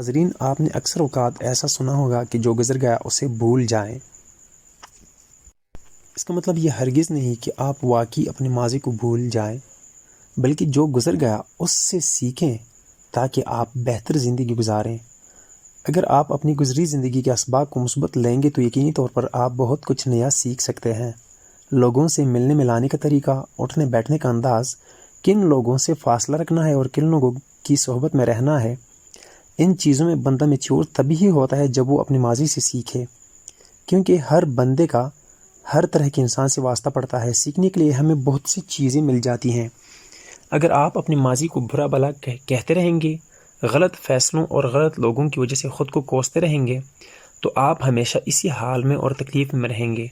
ناظرین، آپ نے اکثر اوقات ایسا سنا ہوگا کہ جو گزر گیا اسے بھول جائیں۔ اس کا مطلب یہ ہرگز نہیں کہ آپ واقعی اپنے ماضی کو بھول جائیں، بلکہ جو گزر گیا اس سے سیکھیں تاکہ آپ بہتر زندگی گزاریں۔ اگر آپ اپنی گزری زندگی کے اسباق کو مثبت لیں گے تو یقینی طور پر آپ بہت کچھ نیا سیکھ سکتے ہیں۔ لوگوں سے ملنے ملانے کا طریقہ، اٹھنے بیٹھنے کا انداز، کن لوگوں سے فاصلہ رکھنا ہے اور کن لوگوں کی صحبت میں رہنا ہے، ان چیزوں میں بندہ میچور تبھی ہی ہوتا ہے جب وہ اپنی ماضی سے سیکھے، کیونکہ ہر بندے کا ہر طرح کے انسان سے واسطہ پڑتا ہے۔ سیکھنے کے لیے ہمیں بہت سی چیزیں مل جاتی ہیں۔ اگر آپ اپنی ماضی کو برا بھلا کہتے رہیں گے، غلط فیصلوں اور غلط لوگوں کی وجہ سے خود کو کوستے رہیں گے، تو آپ ہمیشہ اسی حال میں اور تکلیف میں رہیں گے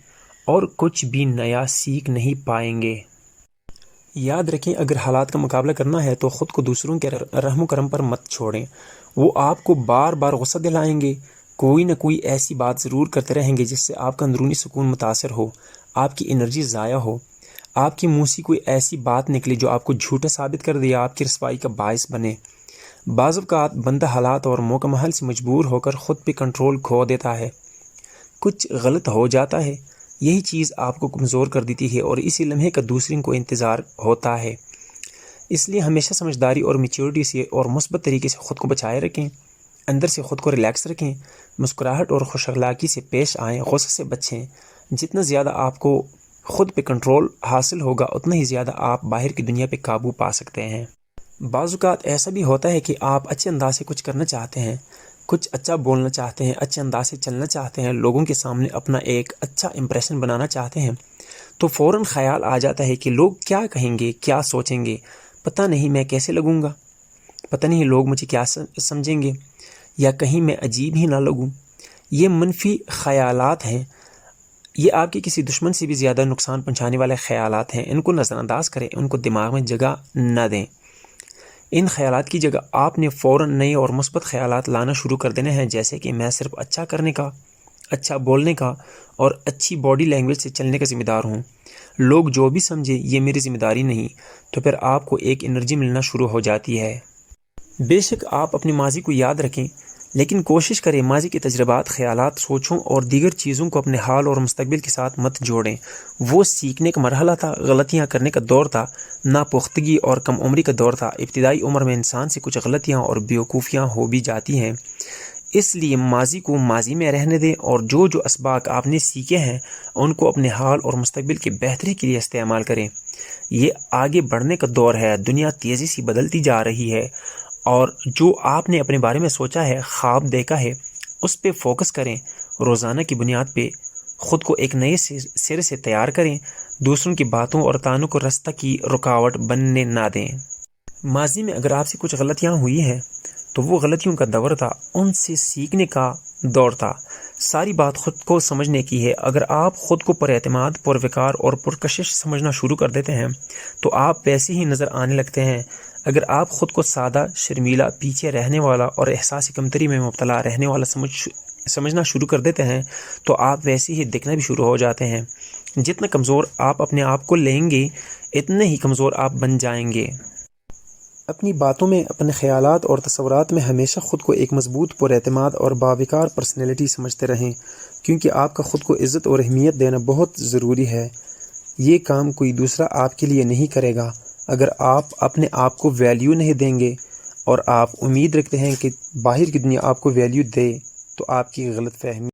اور کچھ بھی نیا سیکھ نہیں پائیں گے۔ یاد رکھیں، اگر حالات کا مقابلہ کرنا ہے تو خود کو دوسروں کے رحم و کرم پر مت چھوڑیں۔ وہ آپ کو بار بار غصہ دلائیں گے، کوئی نہ کوئی ایسی بات ضرور کرتے رہیں گے جس سے آپ کا اندرونی سکون متاثر ہو، آپ کی انرجی ضائع ہو، آپ کے منہ سے کوئی ایسی بات نکلے جو آپ کو جھوٹا ثابت کر دے، آپ کی رسوائی کا باعث بنے۔ بعض اوقات بندہ حالات اور موقع محل سے مجبور ہو کر خود پہ کنٹرول کھو دیتا ہے، کچھ غلط ہو جاتا ہے، یہی چیز آپ کو کمزور کر دیتی ہے اور اسی لمحے کا دوسروں کو انتظار ہوتا ہے۔ اس لیے ہمیشہ سمجھداری اور میچورٹی سے اور مثبت طریقے سے خود کو بچائے رکھیں، اندر سے خود کو ریلیکس رکھیں، مسکراہٹ اور خوش اخلاقی سے پیش آئیں، غصے سے بچیں۔ جتنا زیادہ آپ کو خود پہ کنٹرول حاصل ہوگا اتنا ہی زیادہ آپ باہر کی دنیا پہ قابو پا سکتے ہیں۔ بعض اوقات ایسا بھی ہوتا ہے کہ آپ اچھے انداز سے کچھ کرنا چاہتے ہیں، کچھ اچھا بولنا چاہتے ہیں، اچھے انداز سے چلنا چاہتے ہیں، لوگوں کے سامنے اپنا ایک اچھا امپریشن بنانا چاہتے ہیں، تو فوراً خیال آ جاتا ہے کہ لوگ کیا کہیں گے، کیا سوچیں گے، پتہ نہیں میں کیسے لگوں گا، پتہ نہیں لوگ مجھے کیا سمجھیں گے، یا کہیں میں عجیب ہی نہ لگوں۔ یہ منفی خیالات ہیں، یہ آپ کے کسی دشمن سے بھی زیادہ نقصان پہنچانے والے خیالات ہیں۔ ان کو نظر انداز کریں، ان کو دماغ میں جگہ نہ دیں۔ ان خیالات کی جگہ آپ نے فوراً نئے اور مثبت خیالات لانا شروع کر دینے ہیں، جیسے کہ میں صرف اچھا کرنے کا، اچھا بولنے کا اور اچھی باڈی لینگویج سے چلنے کا ذمہ دار ہوں۔ لوگ جو بھی سمجھے یہ میری ذمہ داری نہیں، تو پھر آپ کو ایک انرجی ملنا شروع ہو جاتی ہے۔ بے شک آپ اپنی ماضی کو یاد رکھیں، لیکن کوشش کریں ماضی کے تجربات، خیالات، سوچوں اور دیگر چیزوں کو اپنے حال اور مستقبل کے ساتھ مت جوڑیں۔ وہ سیکھنے کا مرحلہ تھا، غلطیاں کرنے کا دور تھا، ناپختگی اور کم عمری کا دور تھا۔ ابتدائی عمر میں انسان سے کچھ غلطیاں اور بیوقوفیاں ہو بھی جاتی ہیں، اس لیے ماضی کو ماضی میں رہنے دیں اور جو اسباق آپ نے سیکھے ہیں ان کو اپنے حال اور مستقبل کی بہتری کے لیے استعمال کریں۔ یہ آگے بڑھنے کا دور ہے، دنیا تیزی سے بدلتی جا رہی ہے، اور جو آپ نے اپنے بارے میں سوچا ہے، خواب دیکھا ہے، اس پہ فوکس کریں۔ روزانہ کی بنیاد پہ خود کو ایک نئے سر سے تیار کریں، دوسروں کی باتوں اور تانوں کو رستہ کی رکاوٹ بننے نہ دیں۔ ماضی میں اگر آپ سے کچھ غلطیاں ہوئی ہیں تو وہ غلطیوں کا دور تھا، ان سے سیکھنے کا دور تھا، ساری بات خود کو سمجھنے کی ہے۔ اگر آپ خود کو پر اعتماد، پروقار اور پرکشش سمجھنا شروع کر دیتے ہیں تو آپ ویسے ہی نظر آنے لگتے ہیں۔ اگر آپ خود کو سادہ، شرمیلا، پیچھے رہنے والا اور احساس کمتری میں مبتلا رہنے والا سمجھنا شروع کر دیتے ہیں تو آپ ویسے ہی دکھنا بھی شروع ہو جاتے ہیں۔ جتنا کمزور آپ اپنے آپ کو لیں گے اتنے ہی کمزور آپ بن جائیں گے۔ اپنی باتوں میں، اپنے خیالات اور تصورات میں ہمیشہ خود کو ایک مضبوط، پر اعتماد اور باوقار پرسنالٹی سمجھتے رہیں، کیونکہ آپ کا خود کو عزت اور اہمیت دینا بہت ضروری ہے۔ یہ کام کوئی دوسرا آپ کے لیے نہیں کرے گا۔ اگر آپ اپنے آپ کو ویلیو نہیں دیں گے اور آپ امید رکھتے ہیں کہ باہر کی دنیا آپ کو ویلیو دے، تو آپ کی غلط فہمی